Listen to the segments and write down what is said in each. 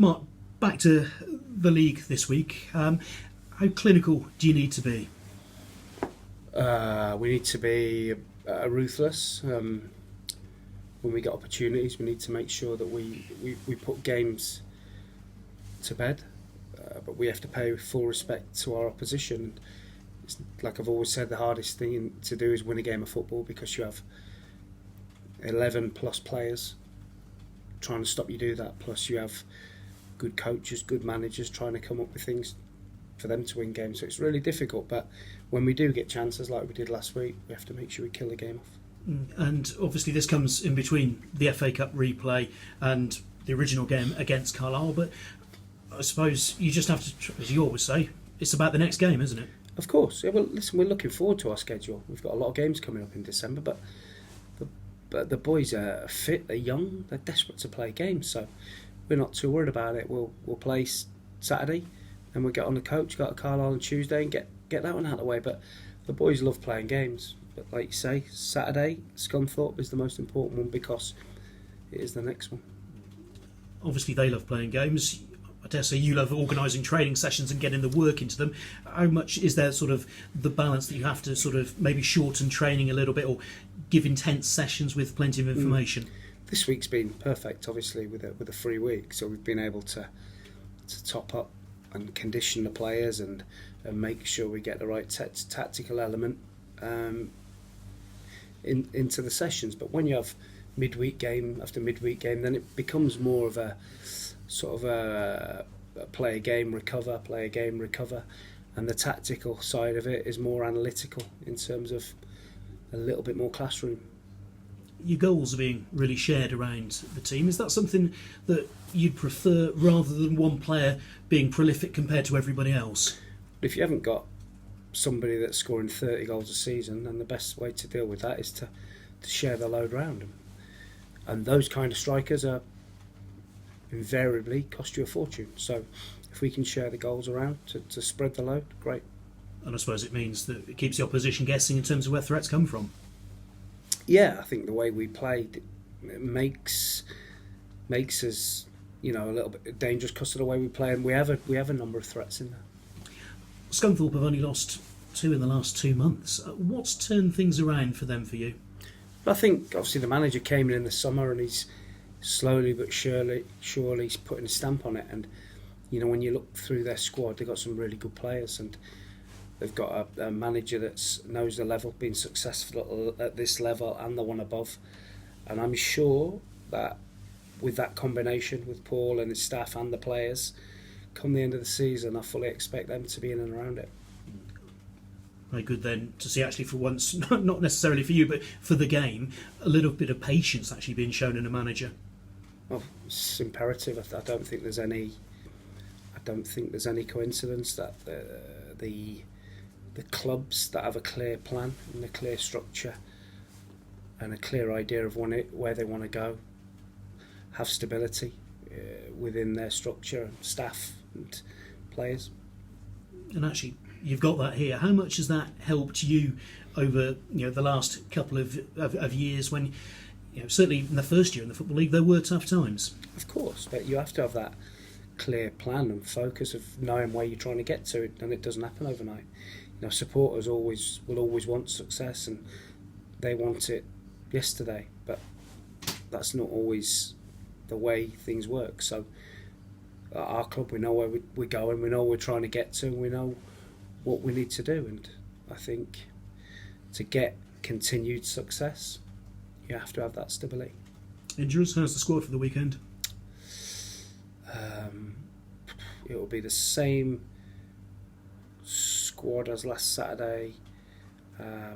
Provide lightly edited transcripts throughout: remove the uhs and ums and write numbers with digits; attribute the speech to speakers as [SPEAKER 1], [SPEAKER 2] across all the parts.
[SPEAKER 1] Mark, back to the league this week. How clinical do you need to be?
[SPEAKER 2] We need to be ruthless. When we get opportunities, we need to make sure that we put games to bed. But we have to pay full respect to our opposition. It's, like I've always said, the hardest thing to do is win a game of football, because you have 11 plus players trying to stop you do that. Plus you have good coaches, good managers trying to come up with things for them to win games. So it's really difficult. But when we do get chances like we did last week, we have to make sure we kill the game off.
[SPEAKER 1] And obviously this comes in between the FA Cup replay and the original game against Carlisle. But I suppose you just have to, as you always say, it's about the next game, isn't it?
[SPEAKER 2] Of course. Yeah, well, listen, we're looking forward to our schedule. We've got a lot of games coming up in December, but the boys are fit, they're young, they're desperate to play games, so we're not too worried about it. We'll play Saturday, and we'll get on the coach, go to Carlisle on Tuesday and get that one out of the way. But the boys love playing games. But like you say, Saturday, Scunthorpe is the most important one, because it is the next one.
[SPEAKER 1] Obviously they love playing games. I dare say you love organising training sessions and getting the work into them. How much is there sort of the balance that you have to sort of maybe shorten training a little bit, or give intense sessions with plenty of information?
[SPEAKER 2] This week's been perfect, obviously, with a free week, so we've been able to top up and condition the players and make sure we get the right tactical element into the sessions. But when you have midweek game after midweek game, then it becomes more of a sort of a play a game, recover, and the tactical side of it is more analytical in terms of a little bit more classroom.
[SPEAKER 1] Your goals are being really shared around the team. Is that something that you'd prefer, rather than one player being prolific compared to everybody else?
[SPEAKER 2] If you haven't got somebody that's scoring 30 goals a season, then the best way to deal with that is to share the load around them. And those kind of strikers are invariably cost you a fortune. So if we can share the goals around to spread the load, great.
[SPEAKER 1] And I suppose it means that it keeps the opposition guessing in terms of where threats come from.
[SPEAKER 2] Yeah, I think the way we played makes us, a little bit dangerous because of the way we play, and we have a number of threats in there.
[SPEAKER 1] Scunthorpe have only lost 2 in the last 2 months. What's turned things around for them, for you?
[SPEAKER 2] I think obviously the manager came in the summer, and he's slowly but surely he's putting a stamp on it. And when you look through their squad, they've got some really good players, and they've got a manager that knows the level, been successful at this level and the one above. And I'm sure that with that combination, with Paul and his staff and the players, come the end of the season, I fully expect them to be in and around it.
[SPEAKER 1] Very good then to see, actually, for once, not necessarily for you, but for the game, a little bit of patience actually being shown in a manager.
[SPEAKER 2] Well, it's imperative. I don't think there's any coincidence that the clubs that have a clear plan and a clear structure and a clear idea of where they want to go have stability within their structure and staff and players.
[SPEAKER 1] And actually, you've got that here. How much has that helped you over the last couple of years, when certainly in the first year in the Football League there were tough times?
[SPEAKER 2] Of course, but you have to have that clear plan and focus of knowing where you're trying to get to, and it doesn't happen overnight. Supporters will always want success, and they want it yesterday, but that's not always the way things work. So at our club, we know where we're going, we know where we're trying to get to, and we know what we need to do. And I think to get continued success, you have to have that stability.
[SPEAKER 1] Injuries, how's the squad for the weekend?
[SPEAKER 2] It will be the same squad as last Saturday,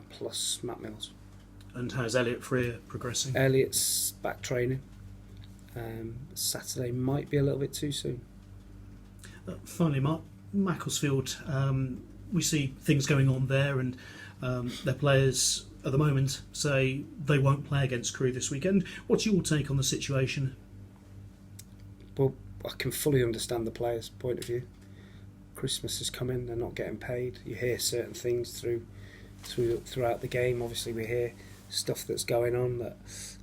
[SPEAKER 2] plus Matt Mills.
[SPEAKER 1] And how's Elliot Freer progressing?
[SPEAKER 2] Elliot's back training. Saturday might be a little bit too soon.
[SPEAKER 1] Finally, Mark, Macclesfield, we see things going on there, and their players at the moment say they won't play against Crewe this weekend. What's your take on the situation?
[SPEAKER 2] Well, I can fully understand the players' point of view. Christmas is coming, they're not getting paid. You hear certain things throughout the game. Obviously we hear stuff that's going on that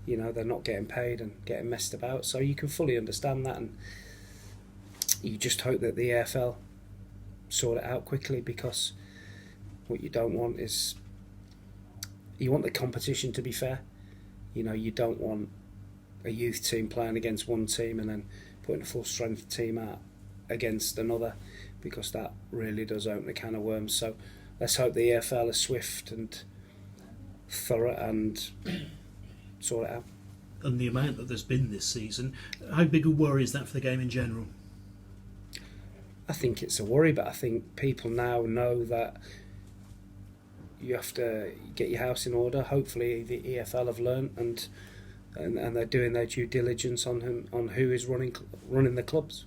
[SPEAKER 2] they're not getting paid and getting messed about, so you can fully understand that. And you just hope that the EFL sort it out quickly, because what you don't want is, you want the competition to be fair. You know, you don't want a youth team playing against one team and then putting a full strength team out against another, because that really does open a can of worms. So let's hope the EFL are swift and thorough and sort it out.
[SPEAKER 1] And the amount that there's been this season, how big a worry is that for the game in general?
[SPEAKER 2] I think it's a worry, but I think people now know that you have to get your house in order. Hopefully the EFL have learnt and they're doing their due diligence on who is running the clubs.